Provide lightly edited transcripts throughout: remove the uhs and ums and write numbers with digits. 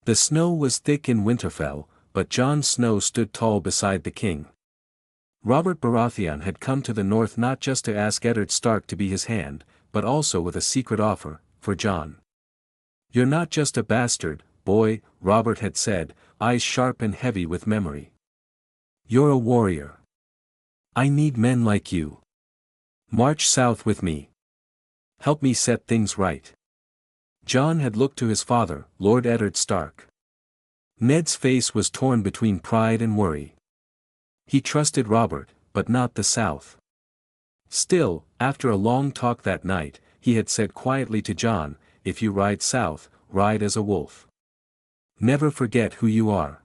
The snow was thick in Winterfell, but Jon Snow stood tall beside the king. Robert Baratheon had come to the north not just to ask Eddard Stark to be his hand, but also with a secret offer, for Jon. "You're not just a bastard, boy," Robert had said, eyes sharp and heavy with memory. "You're a warrior. I need men like you. March south with me. Help me set things right." Jon had looked to his father, Lord Eddard Stark. Ned's face was torn between pride and worry. He trusted Robert, but not the South. Still, after a long talk that night, he had said quietly to Jon, "If you ride south, ride as a wolf. Never forget who you are."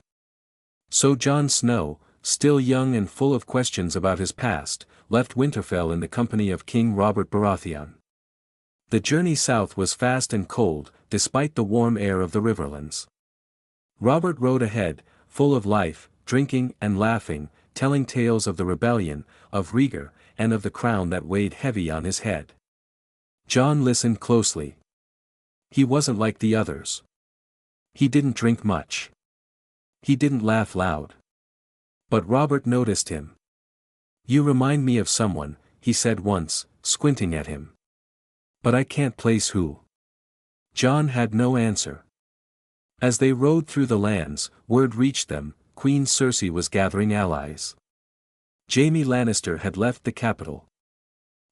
So Jon Snow, still young and full of questions about his past, left Winterfell in the company of King Robert Baratheon. The journey south was fast and cold, despite the warm air of the riverlands. Robert rode ahead, full of life, drinking and laughing, telling tales of the rebellion, of Rhaegar, and of the crown that weighed heavy on his head. Jon listened closely. He wasn't like the others. He didn't drink much. He didn't laugh loud. But Robert noticed him. "You remind me of someone," he said once, squinting at him. "But I can't place who." Jon had no answer. As they rode through the lands, word reached them, Queen Cersei was gathering allies. Jaime Lannister had left the capital.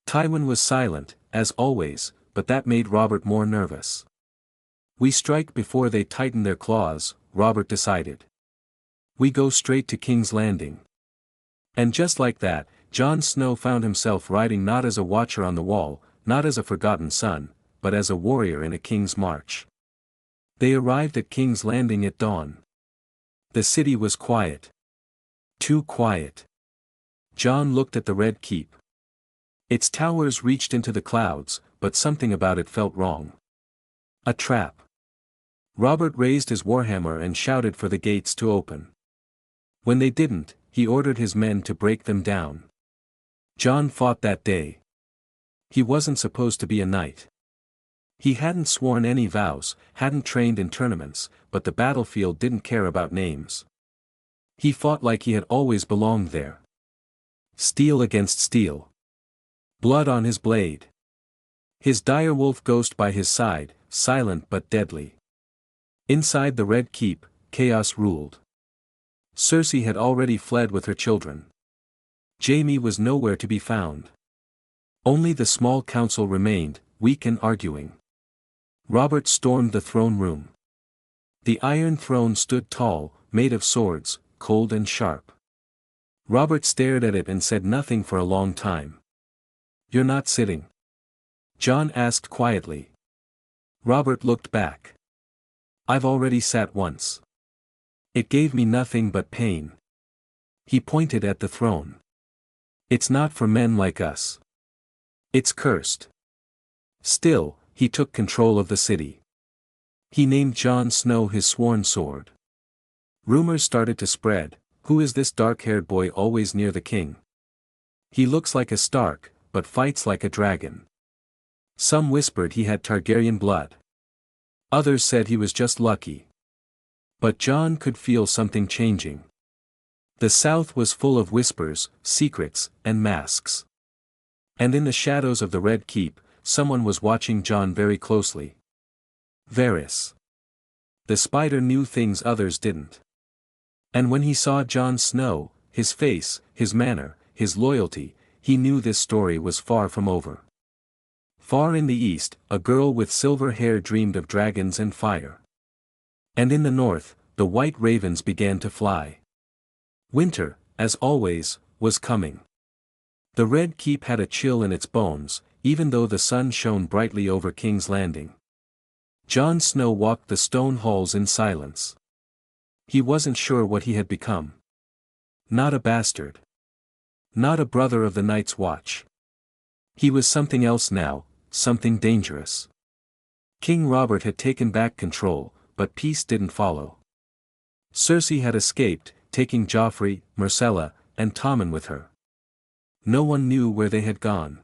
Tywin was silent, as always, but that made Robert more nervous. "We strike before they tighten their claws," Robert decided. "We go straight to King's Landing." And just like that, Jon Snow found himself riding not as a watcher on the wall, not as a forgotten son, but as a warrior in a king's march. They arrived at King's Landing at dawn. The city was quiet. Too quiet. Jon looked at the Red Keep. Its towers reached into the clouds, but something about it felt wrong. A trap. Robert raised his warhammer and shouted for the gates to open. When they didn't, he ordered his men to break them down. Jon fought that day. He wasn't supposed to be a knight. He hadn't sworn any vows, hadn't trained in tournaments, but the battlefield didn't care about names. He fought like he had always belonged there. Steel against steel. Blood on his blade. His direwolf ghost by his side, silent but deadly. Inside the Red Keep, chaos ruled. Cersei had already fled with her children. Jaime was nowhere to be found. Only the small council remained, weak and arguing. Robert stormed the throne room. The Iron Throne stood tall, made of swords, cold and sharp. Robert stared at it and said nothing for a long time. "You're not sitting?" Jon asked quietly. Robert looked back. "I've already sat once. It gave me nothing but pain." He pointed at the throne. "It's not for men like us. It's cursed." Still, he took control of the city. He named Jon Snow his sworn sword. Rumors started to spread. "Who is this dark-haired boy always near the king? He looks like a Stark, but fights like a dragon." Some whispered he had Targaryen blood. Others said he was just lucky. But Jon could feel something changing. The South was full of whispers, secrets, and masks. And in the shadows of the Red Keep, someone was watching Jon very closely. Varys. The spider knew things others didn't. And when he saw Jon Snow, his face, his manner, his loyalty, he knew this story was far from over. Far in the east, a girl with silver hair dreamed of dragons and fire. And in the north, the white ravens began to fly. Winter, as always, was coming. The Red Keep had a chill in its bones, even though the sun shone brightly over King's Landing. Jon Snow walked the stone halls in silence. He wasn't sure what he had become. Not a bastard. Not a brother of the Night's Watch. He was something else now, something dangerous. King Robert had taken back control, but peace didn't follow. Cersei had escaped, taking Joffrey, Myrcella, and Tommen with her. No one knew where they had gone.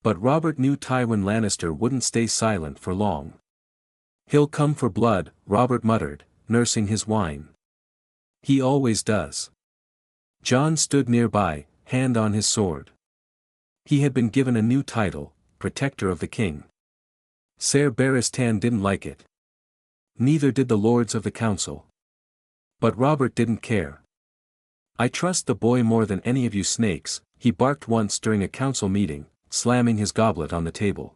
But Robert knew Tywin Lannister wouldn't stay silent for long. He'll come for blood, Robert muttered, nursing his wine. He always does. Jon stood nearby, hand on his sword. He had been given a new title, Protector of the King. Ser Barristan didn't like it. Neither did the lords of the council. But Robert didn't care. I trust the boy more than any of you snakes, he barked once during a council meeting, slamming his goblet on the table.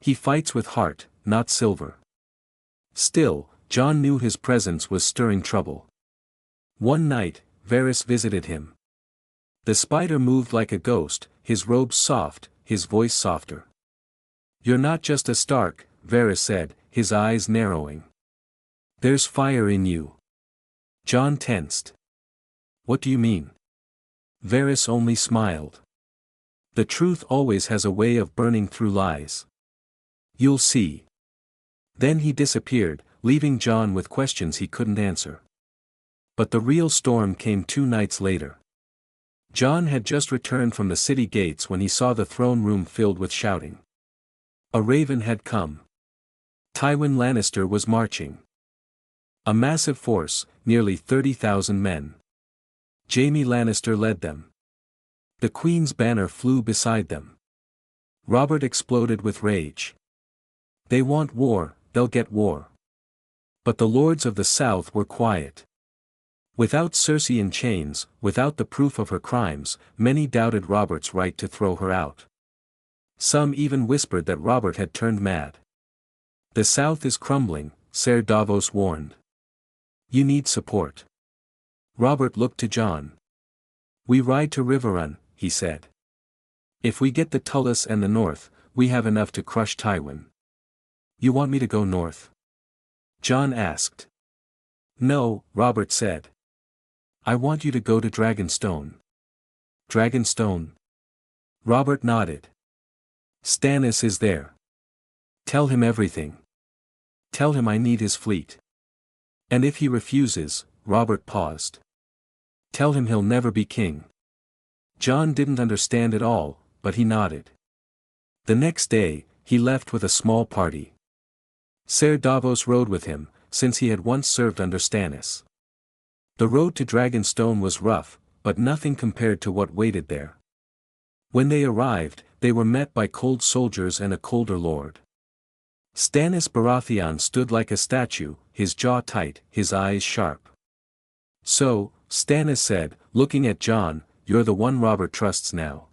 He fights with heart, not silver. Still, Jon knew his presence was stirring trouble. One night, Varys visited him. The spider moved like a ghost, his robes soft, his voice softer. "You're not just a Stark," Varys said, his eyes narrowing. "There's fire in you." Jon tensed. "What do you mean?" Varys only smiled. "The truth always has a way of burning through lies. You'll see." Then he disappeared, leaving Jon with questions he couldn't answer. But the real storm came 2 nights later. Jon had just returned from the city gates when he saw the throne room filled with shouting. A raven had come. Tywin Lannister was marching. A massive force, nearly 30,000 men. Jaime Lannister led them. The Queen's banner flew beside them. Robert exploded with rage. "They want war, they'll get war." But the lords of the South were quiet. Without Cersei in chains, without the proof of her crimes, many doubted Robert's right to throw her out. Some even whispered that Robert had turned mad. "The South is crumbling," Ser Davos warned. "You need support." Robert looked to Jon. "We ride to Riverrun," he said. "If we get the Tullus and the North, we have enough to crush Tywin." "You want me to go north?" Jon asked. "No," Robert said. "I want you to go to Dragonstone." "Dragonstone?" Robert nodded. "Stannis is there. Tell him everything. Tell him I need his fleet. And if he refuses," Robert paused. "Tell him he'll never be king." Jon didn't understand it all, but he nodded. The next day, he left with a small party. Ser Davos rode with him, since he had once served under Stannis. The road to Dragonstone was rough, but nothing compared to what waited there. When they arrived, they were met by cold soldiers and a colder lord. Stannis Baratheon stood like a statue, his jaw tight, his eyes sharp. "So," Stannis said, looking at Jon, "you're the one Robert trusts now."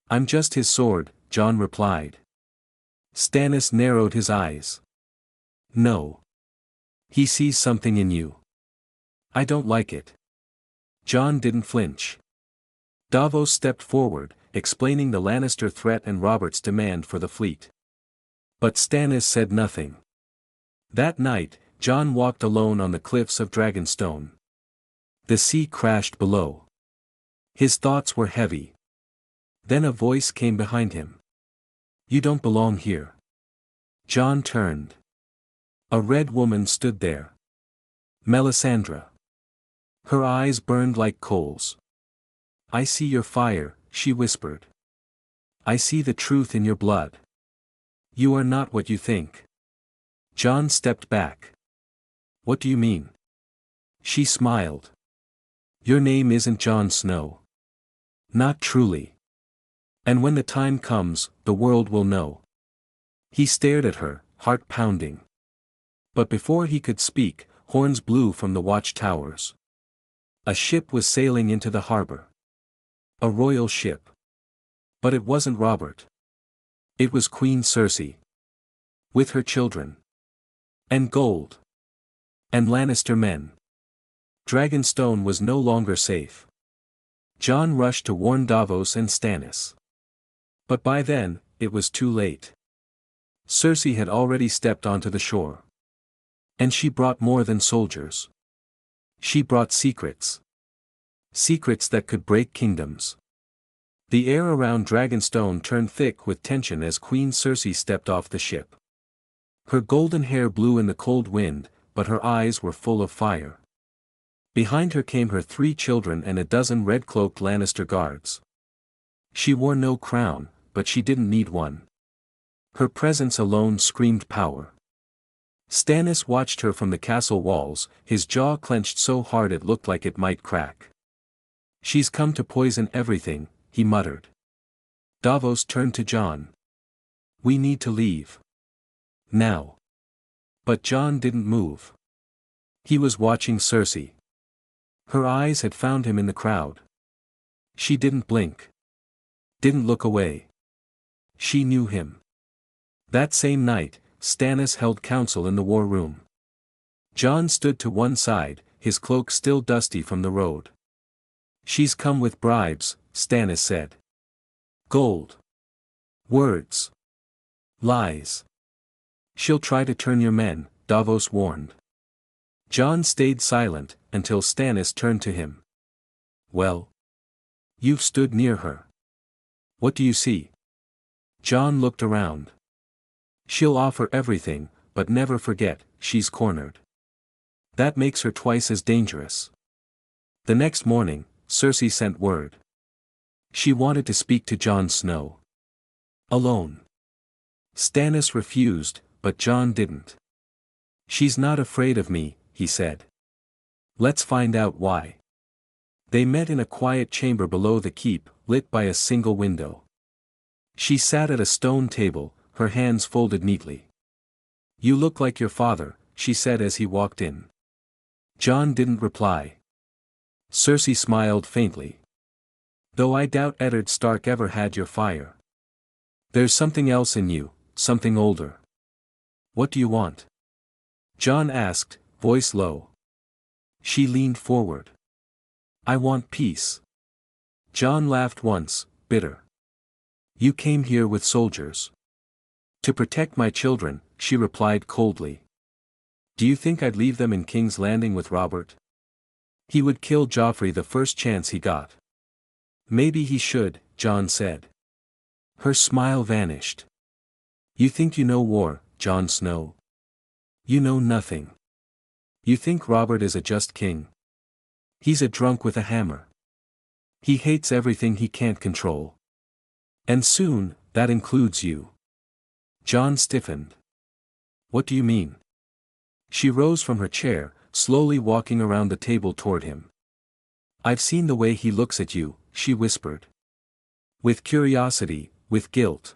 "I'm just his sword," Jon replied. Stannis narrowed his eyes. "No. He sees something in you. I don't like it." Jon didn't flinch. Davos stepped forward, explaining the Lannister threat and Robert's demand for the fleet. But Stannis said nothing. That night, Jon walked alone on the cliffs of Dragonstone. The sea crashed below. His thoughts were heavy. Then a voice came behind him. "You don't belong here." Jon turned. A red woman stood there. Melisandre. Her eyes burned like coals. "I see your fire," she whispered. "I see the truth in your blood. You are not what you think." Jon stepped back. "What do you mean?" She smiled. "Your name isn't Jon Snow. Not truly. And when the time comes, the world will know." He stared at her, heart pounding. But before he could speak, horns blew from the watchtowers. A ship was sailing into the harbor. A royal ship. But it wasn't Robert. It was Queen Cersei. With her children. And gold. And Lannister men. Dragonstone was no longer safe. Jon rushed to warn Davos and Stannis. But by then, it was too late. Cersei had already stepped onto the shore. And she brought more than soldiers. She brought secrets. Secrets that could break kingdoms. The air around Dragonstone turned thick with tension as Queen Cersei stepped off the ship. Her golden hair blew in the cold wind, but her eyes were full of fire. Behind her came her 3 children and a dozen red-cloaked Lannister guards. She wore no crown, but she didn't need one. Her presence alone screamed power. Stannis watched her from the castle walls, his jaw clenched so hard it looked like it might crack. "She's come to poison everything," he muttered. Davos turned to Jon. "We need to leave. Now." But Jon didn't move. He was watching Cersei. Her eyes had found him in the crowd. She didn't blink. Didn't look away. She knew him. That same night, Stannis held council in the war room. Jon stood to one side, his cloak still dusty from the road. "She's come with bribes," Stannis said. "Gold. Words. Lies. She'll try to turn your men," Davos warned. Jon stayed silent, until Stannis turned to him. "Well? You've stood near her. What do you see?" Jon looked around. "She'll offer everything, but never forget, she's cornered. That makes her twice as dangerous." The next morning, Cersei sent word. She wanted to speak to Jon Snow. Alone. Stannis refused, but Jon didn't. "She's not afraid of me," he said. "Let's find out why." They met in a quiet chamber below the keep, lit by a single window. She sat at a stone table, her hands folded neatly. "You look like your father," she said as he walked in. Jon didn't reply. Cersei smiled faintly. "Though I doubt Eddard Stark ever had your fire. There's something else in you, something older." "What do you want?" Jon asked, voice low. She leaned forward. "I want peace." Jon laughed once, bitter. "You came here with soldiers." "To protect my children," she replied coldly. "Do you think I'd leave them in King's Landing with Robert? He would kill Joffrey the first chance he got." "Maybe he should," Jon said. Her smile vanished. "You think you know war, Jon Snow? You know nothing. You think Robert is a just king? He's a drunk with a hammer. He hates everything he can't control. And soon, that includes you." Jon stiffened. "What do you mean?" She rose from her chair, slowly walking around the table toward him. "I've seen the way he looks at you," she whispered. "With curiosity, with guilt.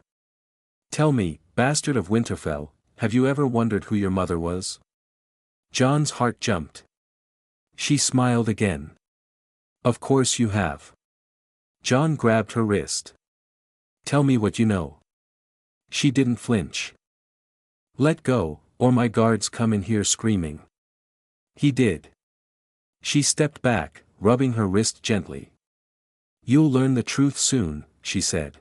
Tell me, bastard of Winterfell, have you ever wondered who your mother was?" Jon's heart jumped. She smiled again. "Of course you have." Jon grabbed her wrist. "Tell me what you know." She didn't flinch. "Let go, or my guards come in here screaming." He did. She stepped back, rubbing her wrist gently. "You'll learn the truth soon," she said.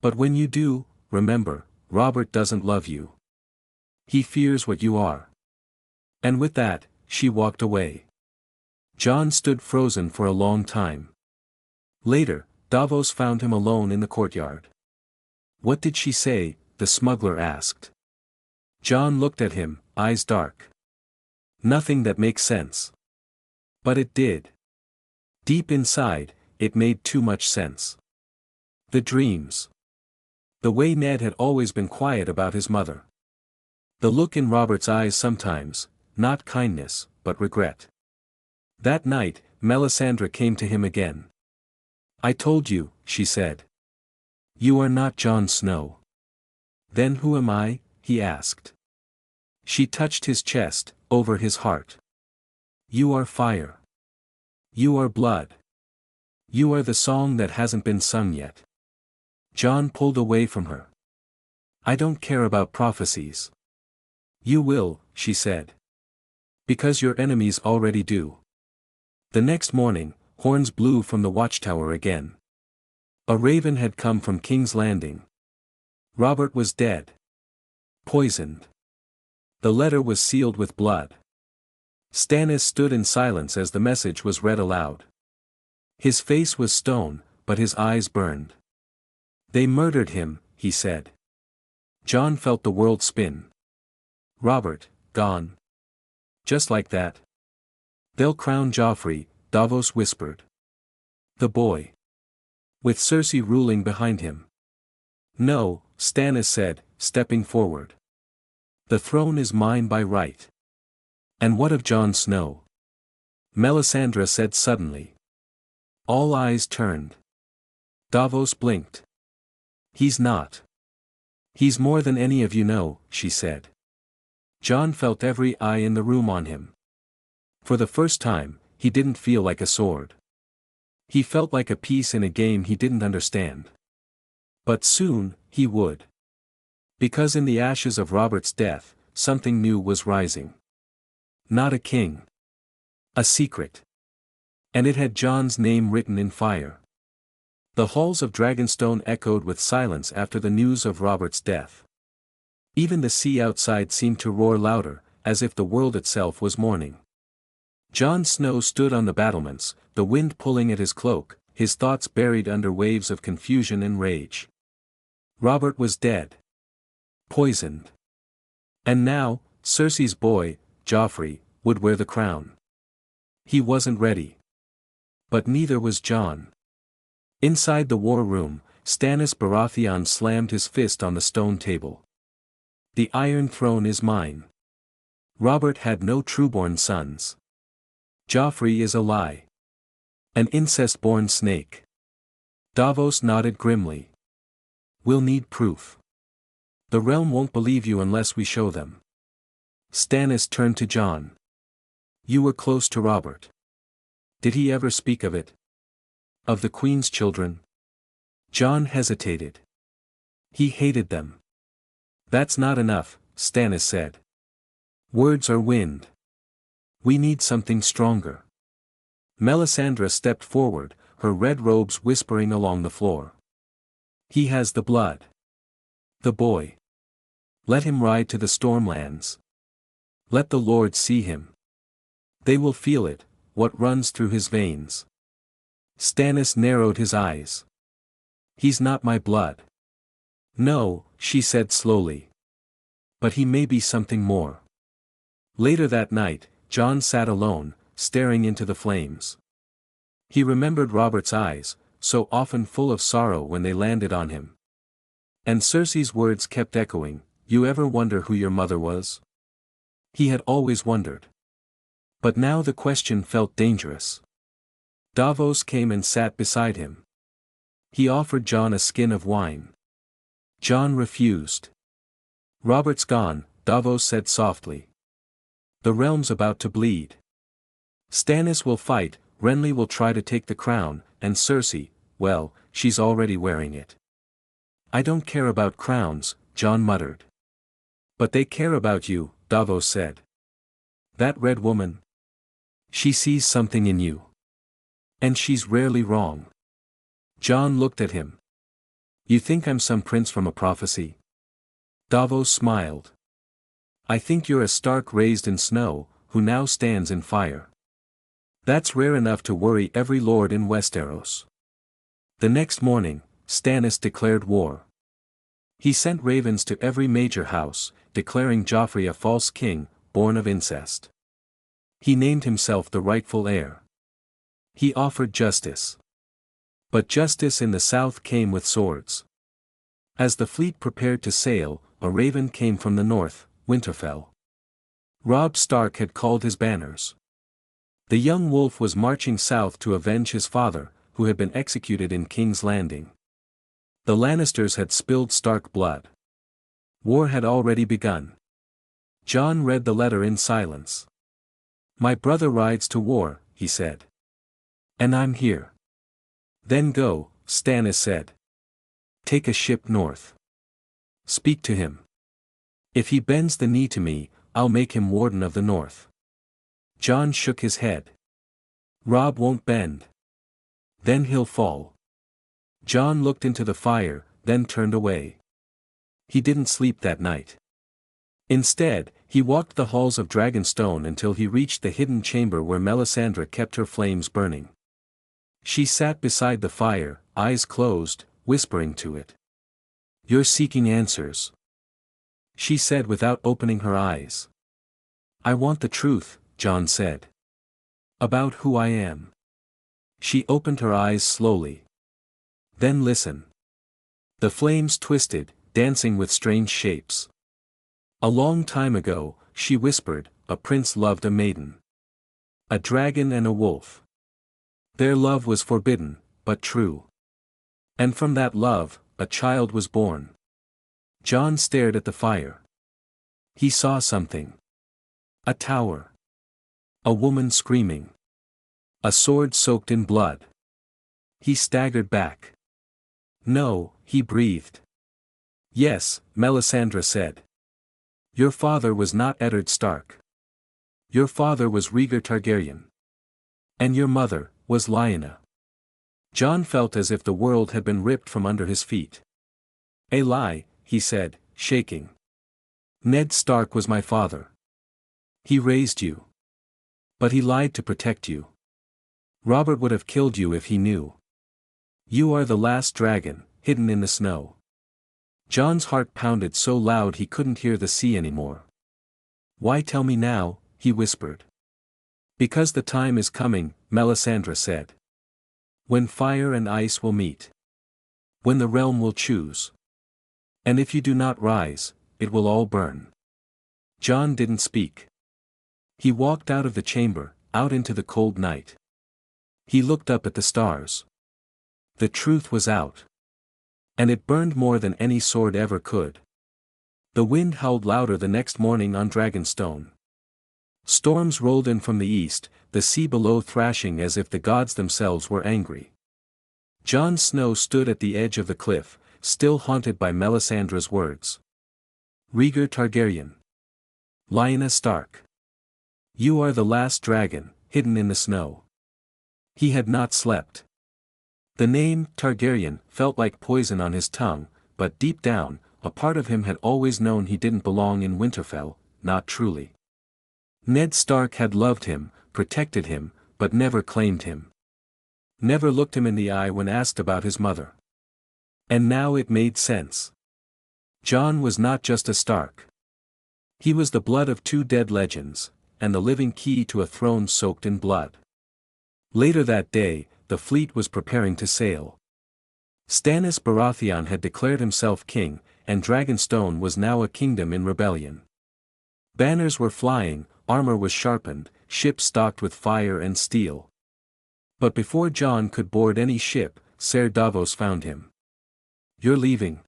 "But when you do, remember, Robert doesn't love you. He fears what you are." And with that, she walked away. Jon stood frozen for a long time. Later, Davos found him alone in the courtyard. "What did she say?" the smuggler asked. Jon looked at him, eyes dark. "Nothing that makes sense." But it did. Deep inside, it made too much sense. The dreams. The way Ned had always been quiet about his mother. The look in Robert's eyes sometimes, not kindness, but regret. That night, Melisandre came to him again. "I told you," she said. "You are not Jon Snow." "Then who am I?" he asked. She touched his chest, over his heart. "You are fire. You are blood. You are the song that hasn't been sung yet." Jon pulled away from her. "I don't care about prophecies." "You will," she said. "Because your enemies already do." The next morning, horns blew from the watchtower again. A raven had come from King's Landing. Robert was dead. Poisoned. The letter was sealed with blood. Stannis stood in silence as the message was read aloud. His face was stone, but his eyes burned. "They murdered him," he said. Jon felt the world spin. Robert, gone. Just like that. "They'll crown Joffrey," Davos whispered. "The boy. With Cersei ruling behind him." "No," Stannis said, stepping forward. The throne is mine by right. And what of Jon Snow? Melisandre said suddenly. All eyes turned. Davos blinked. He's not. He's more than any of you know, she said. Jon felt every eye in the room on him. For the first time, he didn't feel like a sword. He felt like a piece in a game he didn't understand. But soon, he would. Because in the ashes of Robert's death, something new was rising. Not a king. A secret. And it had Jon's name written in fire. The halls of Dragonstone echoed with silence after the news of Robert's death. Even the sea outside seemed to roar louder, as if the world itself was mourning. Jon Snow stood on the battlements, the wind pulling at his cloak, his thoughts buried under waves of confusion and rage. Robert was dead. Poisoned. And now, Cersei's boy, Joffrey, would wear the crown. He wasn't ready. But neither was Jon. Inside the war room, Stannis Baratheon slammed his fist on the stone table. The Iron Throne is mine. Robert had no trueborn sons. Joffrey is a lie. An incest-born snake. Davos nodded grimly. We'll need proof. The realm won't believe you unless we show them. Stannis turned to Jon. You were close to Robert. Did he ever speak of it? Of the Queen's children? Jon hesitated. He hated them. That's not enough, Stannis said. Words are wind. We need something stronger. Melisandre stepped forward, her red robes whispering along the floor. He has the blood. The boy. Let him ride to the Stormlands. Let the Lord see him. They will feel it, what runs through his veins. Stannis narrowed his eyes. He's not my blood. No, she said slowly. But he may be something more. Later that night, Jon sat alone, staring into the flames. He remembered Robert's eyes, so often full of sorrow when they landed on him. And Cersei's words kept echoing, you ever wonder who your mother was? He had always wondered. But now the question felt dangerous. Davos came and sat beside him. He offered Jon a skin of wine. Jon refused. Robert's gone, Davos said softly. The realm's about to bleed. Stannis will fight, Renly will try to take the crown, and Cersei, well, she's already wearing it. I don't care about crowns, Jon muttered. But they care about you, Davos said. That red woman. She sees something in you. And she's rarely wrong. Jon looked at him. You think I'm some prince from a prophecy? Davos smiled. I think you're a Stark raised in snow, who now stands in fire. That's rare enough to worry every lord in Westeros. The next morning, Stannis declared war. He sent ravens to every major house, declaring Joffrey a false king, born of incest. He named himself the rightful heir. He offered justice. But justice in the south came with swords. As the fleet prepared to sail, a raven came from the north, Winterfell. Robb Stark had called his banners. The young wolf was marching south to avenge his father, who had been executed in King's Landing. The Lannisters had spilled Stark blood. War had already begun. Jon read the letter in silence. My brother rides to war, he said. And I'm here. Then go, Stannis said. Take a ship north. Speak to him. If he bends the knee to me, I'll make him warden of the north. Jon shook his head. Robb won't bend. Then he'll fall. Jon looked into the fire, then turned away. He didn't sleep that night. Instead, he walked the halls of Dragonstone until he reached the hidden chamber where Melisandre kept her flames burning. She sat beside the fire, eyes closed, whispering to it. You're seeking answers. She said without opening her eyes. I want the truth, Jon said. About who I am. She opened her eyes slowly. Then listen. The flames twisted, dancing with strange shapes. A long time ago, she whispered, a prince loved a maiden. A dragon and a wolf. Their love was forbidden, but true. And from that love, a child was born. Jon stared at the fire. He saw something. A tower. A woman screaming. A sword soaked in blood. He staggered back. No, he breathed. Yes, Melisandre said. Your father was not Eddard Stark. Your father was Rhaegar Targaryen. And your mother was Lyanna. Jon felt as if the world had been ripped from under his feet. A lie, he said, shaking. Ned Stark was my father. He raised you. But he lied to protect you. Robert would have killed you if he knew. You are the last dragon, hidden in the snow. Jon's heart pounded so loud he couldn't hear the sea anymore. Why tell me now, he whispered. Because the time is coming, Melisandre said. When fire and ice will meet. When the realm will choose. And if you do not rise, it will all burn. Jon didn't speak. He walked out of the chamber, out into the cold night. He looked up at the stars. The truth was out. And it burned more than any sword ever could. The wind howled louder the next morning on Dragonstone. Storms rolled in from the east, the sea below thrashing as if the gods themselves were angry. Jon Snow stood at the edge of the cliff, still haunted by Melisandre's words. Rhaegar Targaryen. Lyanna Stark. You are the last dragon, hidden in the snow. He had not slept. The name, Targaryen, felt like poison on his tongue, but deep down, a part of him had always known he didn't belong in Winterfell, not truly. Ned Stark had loved him, protected him, but never claimed him. Never looked him in the eye when asked about his mother. And now it made sense. Jon was not just a Stark. He was the blood of two dead legends, and the living key to a throne soaked in blood. Later that day, the fleet was preparing to sail. Stannis Baratheon had declared himself king, and Dragonstone was now a kingdom in rebellion. Banners were flying, armor was sharpened, ships stocked with fire and steel. But before Jon could board any ship, Ser Davos found him. You're leaving?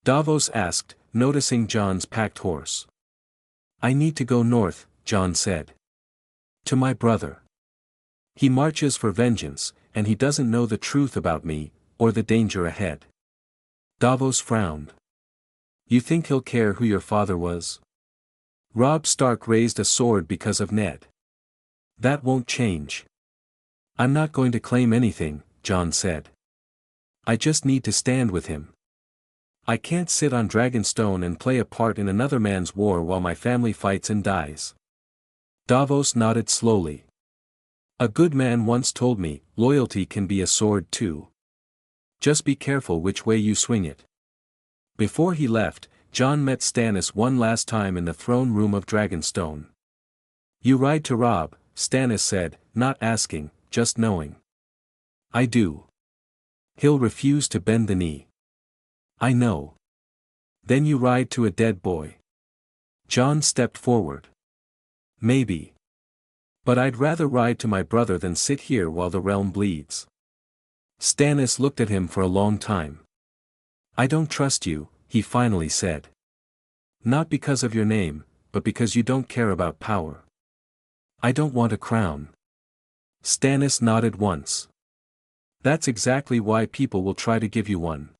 Davos asked, noticing Jon's packed horse. I need to go north, Jon said. To my brother. He marches for vengeance, and he doesn't know the truth about me, or the danger ahead. Davos frowned. You think he'll care who your father was? Robb Stark raised a sword because of Ned. That won't change. I'm not going to claim anything, Jon said. I just need to stand with him. I can't sit on Dragonstone and play a part in another man's war while my family fights and dies. Davos nodded slowly. A good man once told me, loyalty can be a sword too. Just be careful which way you swing it. Before he left, Jon met Stannis one last time in the throne room of Dragonstone. You ride to Robb, Stannis said, not asking, just knowing. I do. He'll refuse to bend the knee. I know. Then you ride to a dead boy. Jon stepped forward. Maybe. But I'd rather ride to my brother than sit here while the realm bleeds. Stannis looked at him for a long time. I don't trust you, he finally said. Not because of your name, but because you don't care about power. I don't want a crown. Stannis nodded once. That's exactly why people will try to give you one.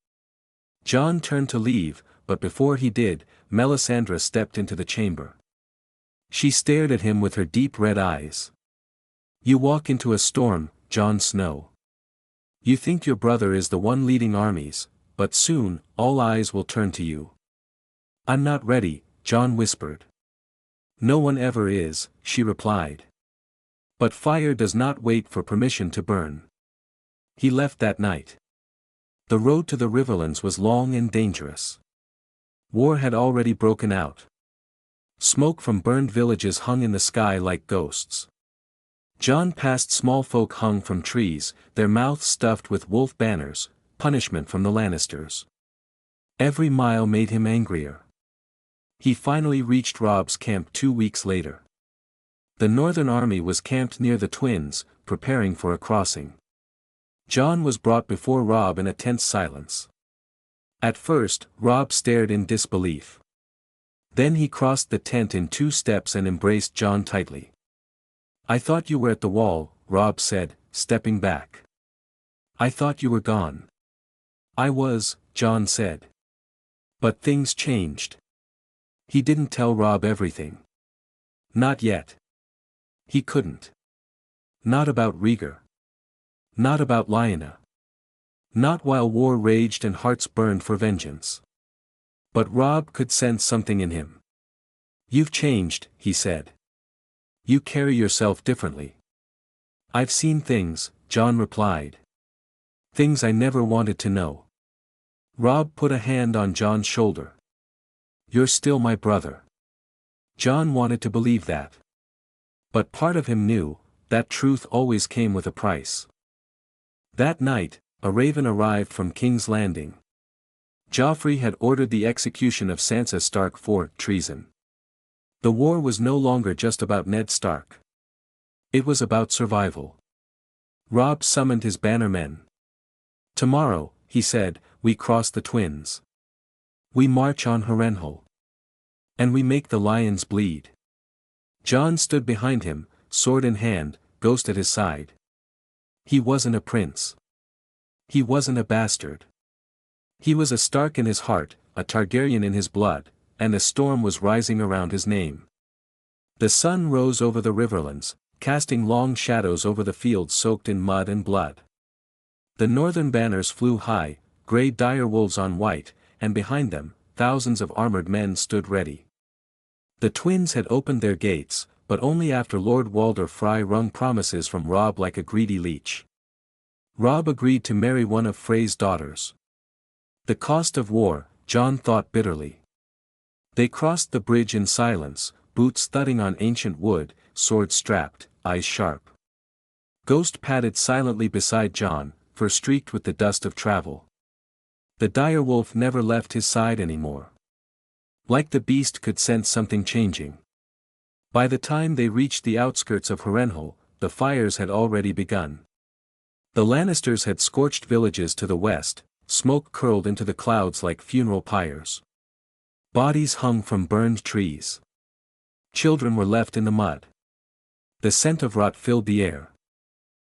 Jon turned to leave, but before he did, Melisandre stepped into the chamber. She stared at him with her deep red eyes. You walk into a storm, Jon Snow. You think your brother is the one leading armies, but soon, all eyes will turn to you. I'm not ready, Jon whispered. No one ever is, she replied. But fire does not wait for permission to burn. He left that night. The road to the riverlands was long and dangerous. War had already broken out. Smoke from burned villages hung in the sky like ghosts. Jon passed small folk hung from trees, their mouths stuffed with wolf banners, punishment from the Lannisters. Every mile made him angrier. He finally reached Robb's camp 2 weeks later. The northern army was camped near the twins, preparing for a crossing. Jon was brought before Robb in a tense silence. At first, Robb stared in disbelief. Then he crossed the tent in 2 steps and embraced Jon tightly. "I thought you were at the wall," Robb said, stepping back. "I thought you were gone." "I was," Jon said. But things changed. He didn't tell Robb everything. Not yet. He couldn't. Not about Rhaegar. Not about Lyanna. Not while war raged and hearts burned for vengeance. But Robb could sense something in him. "You've changed," he said. "You carry yourself differently." "I've seen things," Jon replied. "Things I never wanted to know." Robb put a hand on Jon's shoulder. "You're still my brother." Jon wanted to believe that. But part of him knew, that truth always came with a price. That night, a raven arrived from King's Landing. Joffrey had ordered the execution of Sansa Stark for treason. The war was no longer just about Ned Stark. It was about survival. Robb summoned his bannermen. "Tomorrow," he said, "we cross the twins. We march on Harrenhal. And we make the lions bleed." Jon stood behind him, sword in hand, ghost at his side. He wasn't a prince. He wasn't a bastard. He was a Stark in his heart, a Targaryen in his blood, and a storm was rising around his name. The sun rose over the riverlands, casting long shadows over the fields soaked in mud and blood. The northern banners flew high, grey dire wolves on white, and behind them, thousands of armored men stood ready. The twins had opened their gates, but only after Lord Walder Frey wrung promises from Robb like a greedy leech. Robb agreed to marry one of Frey's daughters. The cost of war, Jon thought bitterly. They crossed the bridge in silence, boots thudding on ancient wood, swords strapped, eyes sharp. Ghost padded silently beside Jon, fur streaked with the dust of travel. The dire wolf never left his side anymore. Like the beast could sense something changing. By the time they reached the outskirts of Harrenhal, the fires had already begun. The Lannisters had scorched villages to the west, smoke curled into the clouds like funeral pyres. Bodies hung from burned trees. Children were left in the mud. The scent of rot filled the air.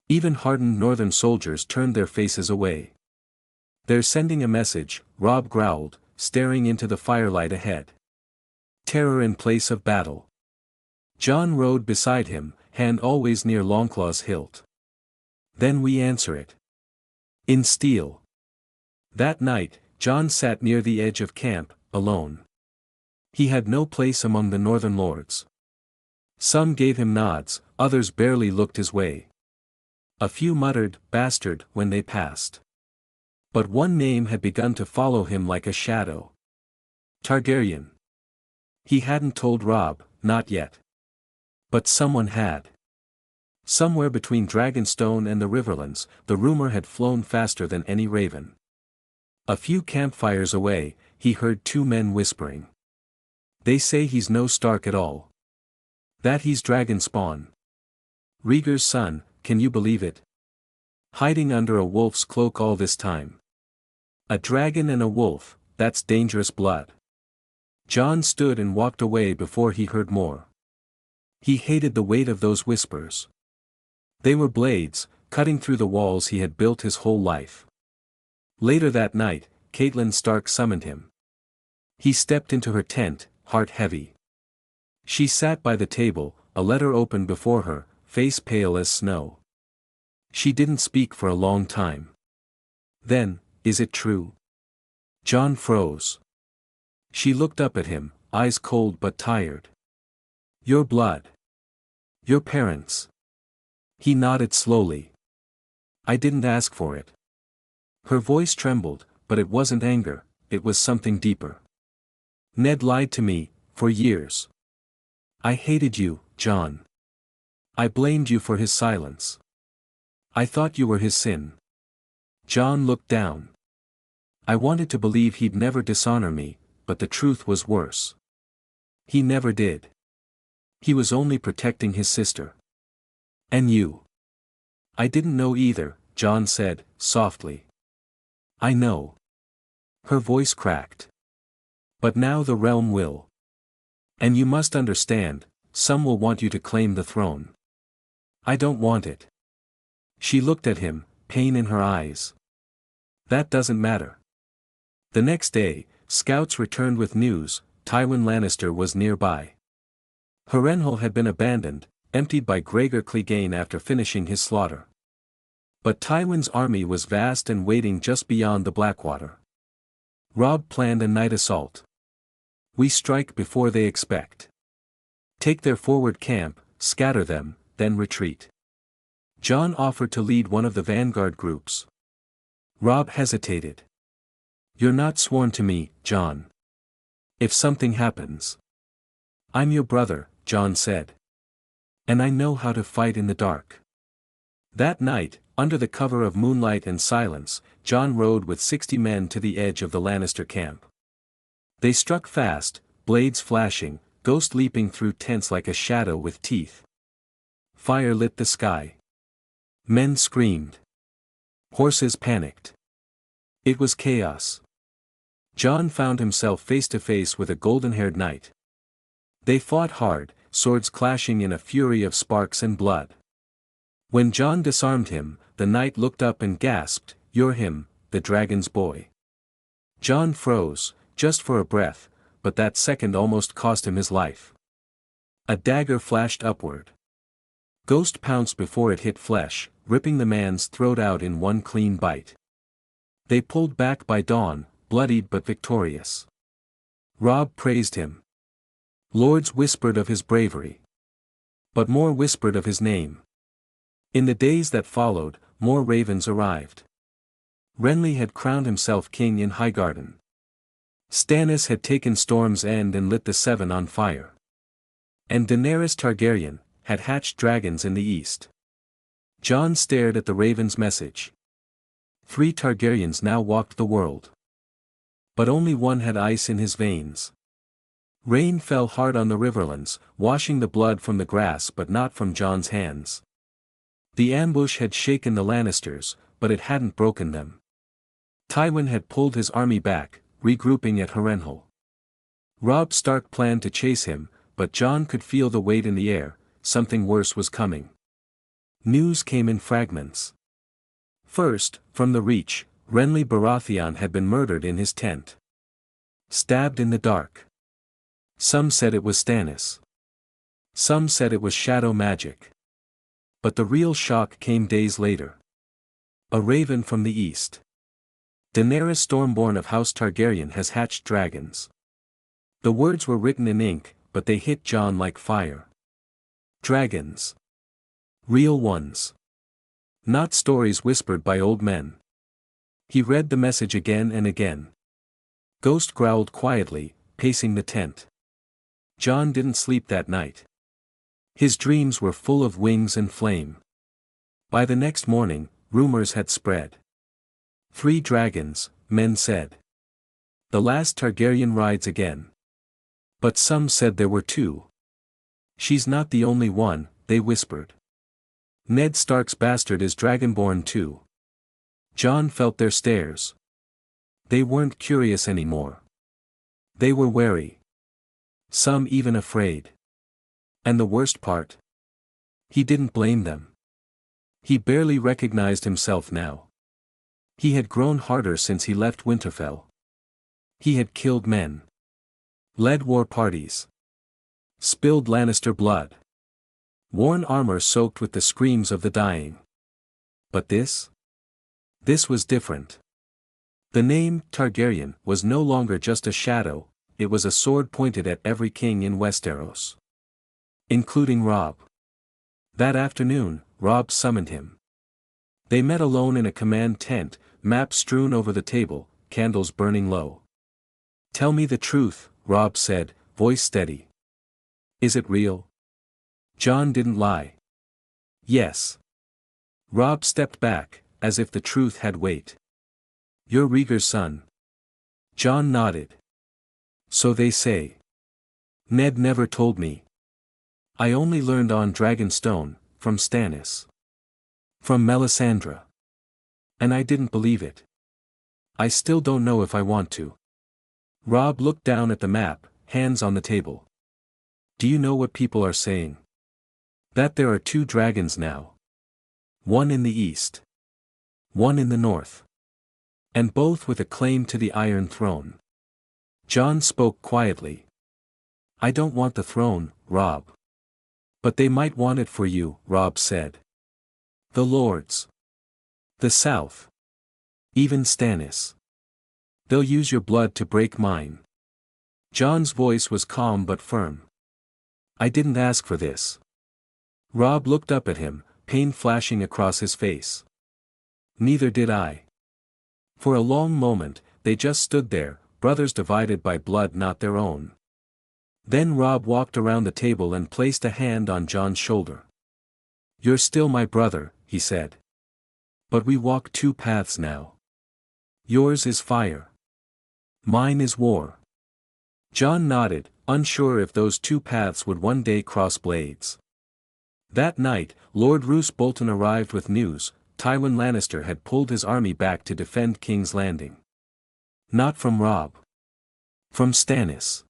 Even hardened northern soldiers turned their faces away. "They're sending a message," Robb growled, staring into the firelight ahead. "Terror in place of battle." Jon rode beside him, hand always near Longclaw's hilt. "Then we answer it. In steel." That night, Jon sat near the edge of camp, alone. He had no place among the northern lords. Some gave him nods, others barely looked his way. A few muttered, "Bastard," when they passed. But one name had begun to follow him like a shadow. Targaryen. He hadn't told Robb, not yet. But someone had. Somewhere between Dragonstone and the Riverlands, the rumor had flown faster than any raven. A few campfires away, he heard 2 men whispering. "They say he's no Stark at all. That he's dragon spawn. Rhaegar's son, can you believe it? Hiding under a wolf's cloak all this time. A dragon and a wolf, that's dangerous blood." Jon stood and walked away before he heard more. He hated the weight of those whispers. They were blades, cutting through the walls he had built his whole life. Later that night, Catelyn Stark summoned him. He stepped into her tent, heart heavy. She sat by the table, a letter open before her, face pale as snow. She didn't speak for a long time. Then, "Is it true?" Jon froze. She looked up at him, eyes cold but tired. "Your blood. Your parents." He nodded slowly. "I didn't ask for it." Her voice trembled, but it wasn't anger, it was something deeper. "Ned lied to me, for years. I hated you, Jon. I blamed you for his silence. I thought you were his sin." Jon looked down. "I wanted to believe he'd never dishonor me, but the truth was worse. He never did. He was only protecting his sister. And you? I didn't know either, Jon said, softly. I know. Her voice cracked. But now the realm will. And you must understand, some will want you to claim the throne. I don't want it. She looked at him, pain in her eyes. That doesn't matter. The next day, scouts returned with news. Tywin Lannister was nearby. Harrenhal had been abandoned, emptied by Gregor Clegane after finishing his slaughter. But Tywin's army was vast and waiting just beyond the Blackwater. Robb planned a night assault. We strike before they expect. Take their forward camp, scatter them, then retreat. Jon offered to lead one of the vanguard groups. Robb hesitated. You're not sworn to me, Jon. If something happens. I'm your brother, Jon said. And I know how to fight in the dark. That night, under the cover of moonlight and silence, Jon rode with 60 men to the edge of the Lannister camp. They struck fast, blades flashing, Ghost leaping through tents like a shadow with teeth. Fire lit the sky. Men screamed. Horses panicked. It was chaos. Jon found himself face to face with a golden-haired knight. They fought hard, swords clashing in a fury of sparks and blood. When Jon disarmed him, the knight looked up and gasped, "You're him, the dragon's boy." Jon froze, just for a breath, but that second almost cost him his life. A dagger flashed upward. Ghost pounced before it hit flesh, ripping the man's throat out in one clean bite. They pulled back by dawn, bloodied but victorious. Robb praised him. Lords whispered of his bravery. But more whispered of his name. In the days that followed, more ravens arrived. Renly had crowned himself king in Highgarden. Stannis had taken Storm's End and lit the Seven on fire. And Daenerys Targaryen had hatched dragons in the east. Jon stared at the raven's message. 3 Targaryens now walked the world. But only one had ice in his veins. Rain fell hard on the riverlands, washing the blood from the grass but not from Jon's hands. The ambush had shaken the Lannisters, but it hadn't broken them. Tywin had pulled his army back, regrouping at Harrenhal. Robb Stark planned to chase him, but Jon could feel the weight in the air. Something worse was coming. News came in fragments. First, from the Reach, Renly Baratheon had been murdered in his tent. Stabbed in the dark. Some said it was Stannis. Some said it was shadow magic. But the real shock came days later. A raven from the east. Daenerys Stormborn of House Targaryen has hatched dragons. The words were written in ink, but they hit Jon like fire. Dragons. Real ones. Not stories whispered by old men. He read the message again and again. Ghost growled quietly, pacing the tent. Jon didn't sleep that night. His dreams were full of wings and flame. By the next morning, rumors had spread. 3 dragons, men said. The last Targaryen rides again. But some said there were 2. She's not the only one, they whispered. Ned Stark's bastard is dragonborn too. Jon felt their stares. They weren't curious anymore. They were wary. Some even afraid. And the worst part? He didn't blame them. He barely recognized himself now. He had grown harder since he left Winterfell. He had killed men. Led war parties. Spilled Lannister blood. Worn armor soaked with the screams of the dying. But this? This was different. The name, Targaryen, was no longer just a shadow, it was a sword pointed at every king in Westeros. Including Robb. That afternoon, Robb summoned him. They met alone in a command tent, maps strewn over the table, candles burning low. "Tell me the truth," Robb said, voice steady. "Is it real?" Jon didn't lie. "Yes." Robb stepped back, as if the truth had weight. "You're Rhaegar's son." Jon nodded. "So they say." Ned never told me. I only learned on Dragonstone, from Stannis. From Melisandre. And I didn't believe it. I still don't know if I want to. Robb looked down at the map, hands on the table. Do you know what people are saying? That there are 2 dragons now. One in the east. One in the north. And both with a claim to the Iron Throne. Jon spoke quietly. I don't want the throne, Robb. But they might want it for you, Robb said. The lords. The south. Even Stannis. They'll use your blood to break mine. Jon's voice was calm but firm. I didn't ask for this. Robb looked up at him, pain flashing across his face. Neither did I. For a long moment, they just stood there, brothers divided by blood not their own. Then Robb walked around the table and placed a hand on Jon's shoulder. You're still my brother, he said. But we walk 2 paths now. Yours is fire. Mine is war. Jon nodded, unsure if those 2 paths would one day cross blades. That night, Lord Roose Bolton arrived with news. Tywin Lannister had pulled his army back to defend King's Landing. Not from Robb. From Stannis.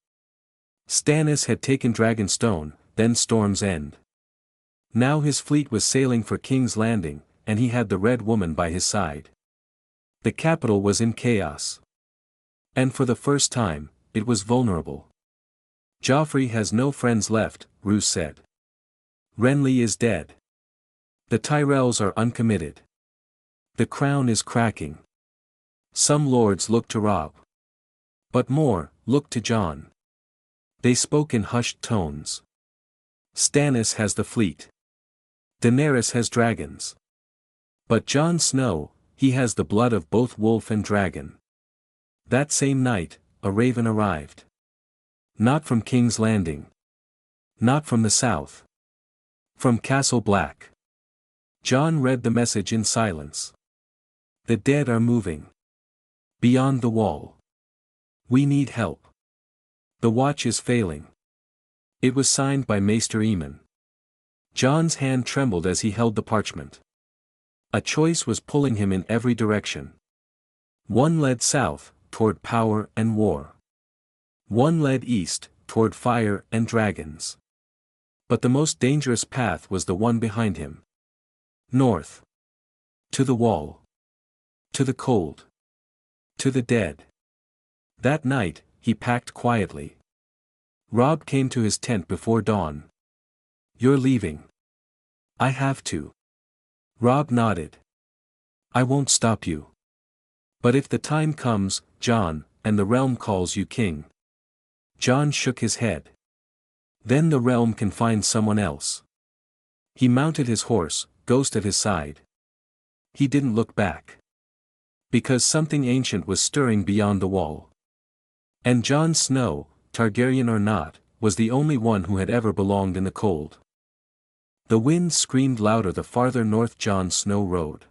Stannis had taken Dragonstone, then Storm's End. Now his fleet was sailing for King's Landing, and he had the Red Woman by his side. The capital was in chaos. And for the first time, it was vulnerable. Joffrey has no friends left, Roose said. Renly is dead. The Tyrells are uncommitted. The crown is cracking. Some lords looked to Robb. But more, looked to Jon. They spoke in hushed tones. Stannis has the fleet. Daenerys has dragons. But Jon Snow, he has the blood of both wolf and dragon. That same night, a raven arrived. Not from King's Landing. Not from the south. From Castle Black. Jon read the message in silence. The dead are moving. Beyond the wall. We need help. The watch is failing. It was signed by Maester Aemon. Jon's hand trembled as he held the parchment. A choice was pulling him in every direction. One led south, toward power and war. One led east, toward fire and dragons. But the most dangerous path was the one behind him. North. To the wall. To the cold. To the dead. That night, he packed quietly. Robb came to his tent before dawn. You're leaving. I have to. Robb nodded. I won't stop you. But if the time comes, Jon, and the realm calls you king. Jon shook his head. Then the realm can find someone else. He mounted his horse, Ghost at his side. He didn't look back. Because something ancient was stirring beyond the wall. And Jon Snow, Targaryen or not, was the only one who had ever belonged in the cold. The wind screamed louder the farther north Jon Snow rode.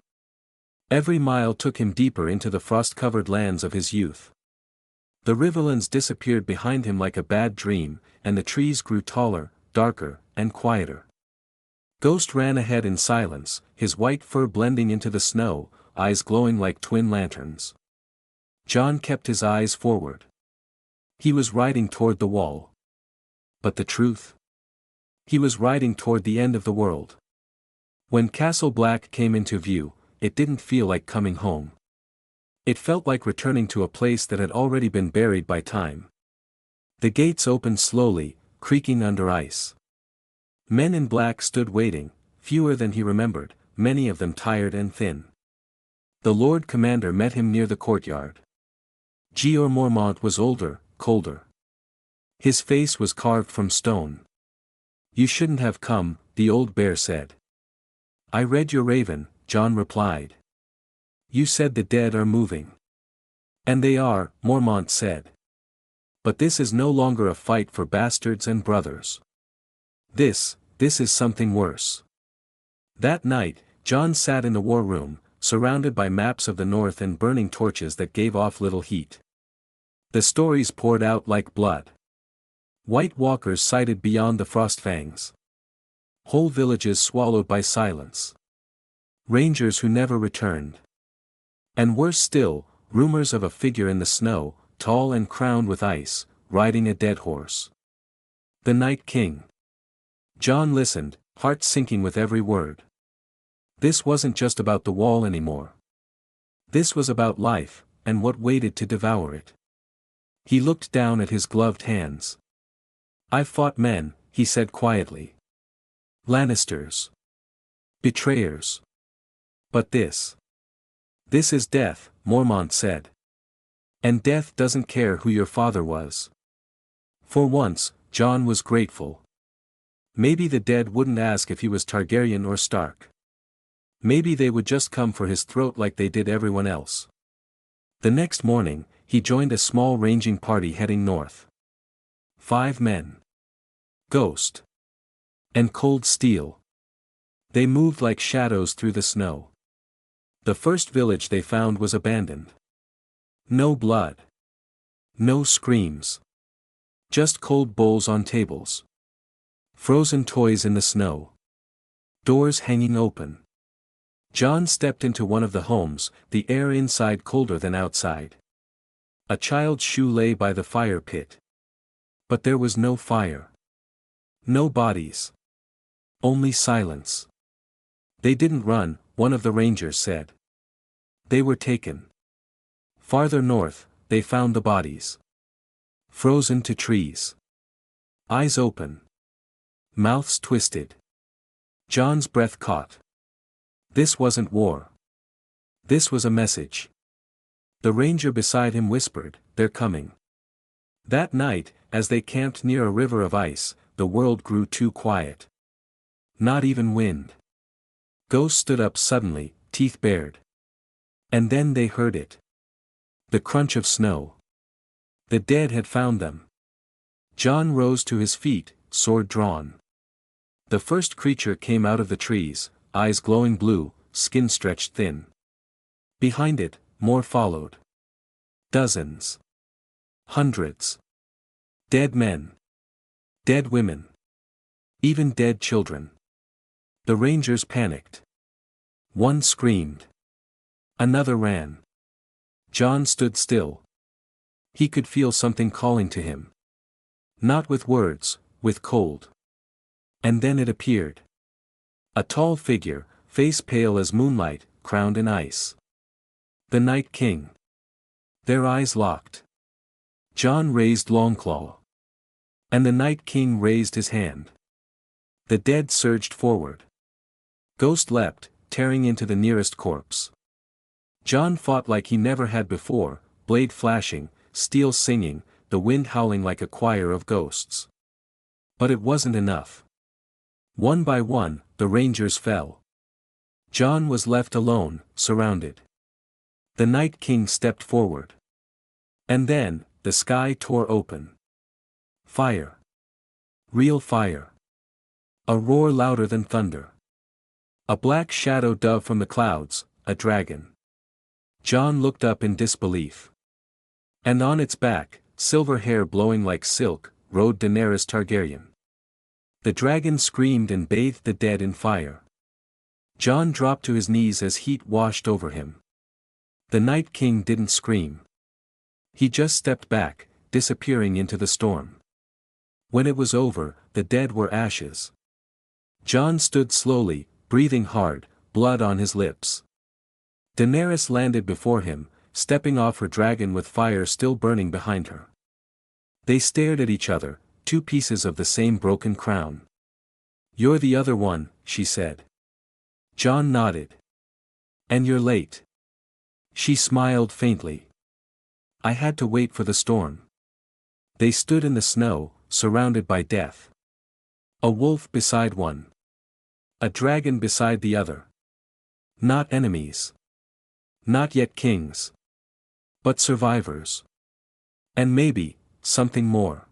Every mile took him deeper into the frost-covered lands of his youth. The riverlands disappeared behind him like a bad dream, and the trees grew taller, darker, and quieter. Ghost ran ahead in silence, his white fur blending into the snow, eyes glowing like twin lanterns. Jon kept his eyes forward. He was riding toward the wall. But the truth? He was riding toward the end of the world. When Castle Black came into view, it didn't feel like coming home. It felt like returning to a place that had already been buried by time. The gates opened slowly, creaking under ice. Men in black stood waiting, fewer than he remembered, many of them tired and thin. The Lord Commander met him near the courtyard. Jeor Mormont was older, colder. His face was carved from stone. You shouldn't have come, the old bear said. I read your raven, Jon replied. You said the dead are moving. And they are, Mormont said. But this is no longer a fight for bastards and brothers. This is something worse. That night, Jon sat in the war room, surrounded by maps of the north and burning torches that gave off little heat. The stories poured out like blood. White walkers sighted beyond the frost fangs. Whole villages swallowed by silence. Rangers who never returned. And worse still, rumors of a figure in the snow, tall and crowned with ice, riding a dead horse. The Night King. Jon listened, heart sinking with every word. This wasn't just about the wall anymore. This was about life, and what waited to devour it. He looked down at his gloved hands. "I've fought men," he said quietly. "Lannisters. Betrayers. But this is death," Mormont said. "And death doesn't care who your father was." For once, Jon was grateful. Maybe the dead wouldn't ask if he was Targaryen or Stark. Maybe they would just come for his throat like they did everyone else. The next morning, he joined a small ranging party heading north. 5 men. Ghost. And cold steel. They moved like shadows through the snow. The first village they found was abandoned. No blood. No screams. Just cold bowls on tables. Frozen toys in the snow. Doors hanging open. Jon stepped into one of the homes, the air inside colder than outside. A child's shoe lay by the fire pit. But there was no fire. No bodies. Only silence. "They didn't run," one of the rangers said. "They were taken." Farther north, they found the bodies. Frozen to trees. Eyes open. Mouths twisted. Jon's breath caught. This wasn't war. This was a message. The ranger beside him whispered, "They're coming." That night, as they camped near a river of ice, the world grew too quiet. Not even wind. Ghost stood up suddenly, teeth bared. And then they heard it. The crunch of snow. The dead had found them. Jon rose to his feet, sword drawn. The first creature came out of the trees, eyes glowing blue, skin stretched thin. Behind it, more followed. Dozens. Hundreds. Dead men. Dead women. Even dead children. The rangers panicked. One screamed. Another ran. Jon stood still. He could feel something calling to him. Not with words, with cold. And then it appeared. A tall figure, face pale as moonlight, crowned in ice. The Night King. Their eyes locked. Jon raised Longclaw. And the Night King raised his hand. The dead surged forward. Ghost leapt, tearing into the nearest corpse. Jon fought like he never had before, blade flashing, steel singing, the wind howling like a choir of ghosts. But it wasn't enough. One by one, the rangers fell. Jon was left alone, surrounded. The Night King stepped forward. And then, the sky tore open. Fire. Real fire. A roar louder than thunder. A black shadow dove from the clouds, a dragon. Jon looked up in disbelief. And on its back, silver hair blowing like silk, rode Daenerys Targaryen. The dragon screamed and bathed the dead in fire. Jon dropped to his knees as heat washed over him. The Night King didn't scream. He just stepped back, disappearing into the storm. When it was over, the dead were ashes. Jon stood slowly, breathing hard, blood on his lips. Daenerys landed before him, stepping off her dragon with fire still burning behind her. They stared at each other, two pieces of the same broken crown. "You're the other one," she said. Jon nodded. "And you're late." She smiled faintly. "I had to wait for the storm." They stood in the snow, surrounded by death. A wolf beside one. A dragon beside the other. Not enemies. Not yet kings. But survivors. And maybe, something more.